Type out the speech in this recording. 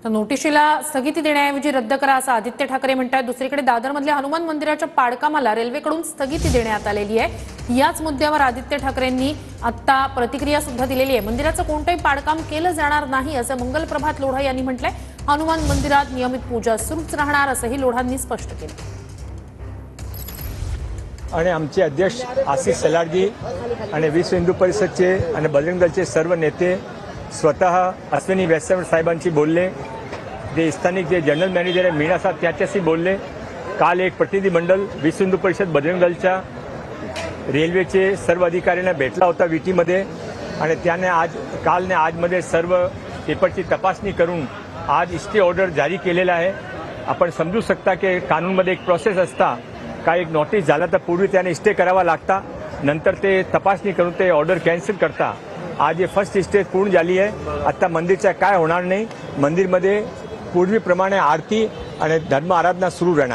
तर नोटिशीला स्थगिती देण्याऐवजी रद्द करा असं आदित्य ठाकरे म्हणतात। दुसरीकडे दादरमधल्या हनुमान मंदिराच्या पाडकामाला रेल्वेकडून स्थगिती देण्यात आलेली आहे। याच मुद्द्यावर आदित्य ठाकरेंनी आता प्रतिक्रिया सुद्धा दिलेली आहे। मंदिराचं कोणतेही पाडकाम केलं जाणार नाही असं मंगलप्रभात लोढा यांनी म्हटलंय। हनुमान मंदिरात नियमित पूजा सुरूच राहणार असंही लोढांनी स्पष्ट केलं। आणि आमचे अध्यक्ष आशिष सलाडजी आणि विश्व हिंदू परिषदचे आणि बजरंग दलचे सर्व नेते स्वतः अश्विनी वैष्णव साहेबांशी बोलले। जे स्थानिक जे जनरल मॅनेजर आहे मीना साहेब त्याच्याशी बोलले। काल एक प्रतिनिधी मंडळ विश्व हिंदू परिषद बजरंग दलच्या रेल्वेचे सर्व अधिकाऱ्यांना भेटला होता विटीमध्ये आणि त्याने काल आजमध्ये सर्व पेपरची तपासणी करून आज स्टे ऑर्डर जारी केलेला आहे। आपण समजू शकता की कानूनमध्ये एक प्रोसेस असता, काय एक नोटीस झाला तर पूर्वी त्याने स्टे करावा लागता, नंतर ते तपासणी करून ते ऑर्डर कॅन्सल करता। आज हे फर्स्ट स्टेज पूर्ण झाली आहे। आता मंदिरचं काय होणार नाही, मंदिरमध्ये पूर्वीप्रमाणे आरती आणि धर्म आराधना सुरू राहणार।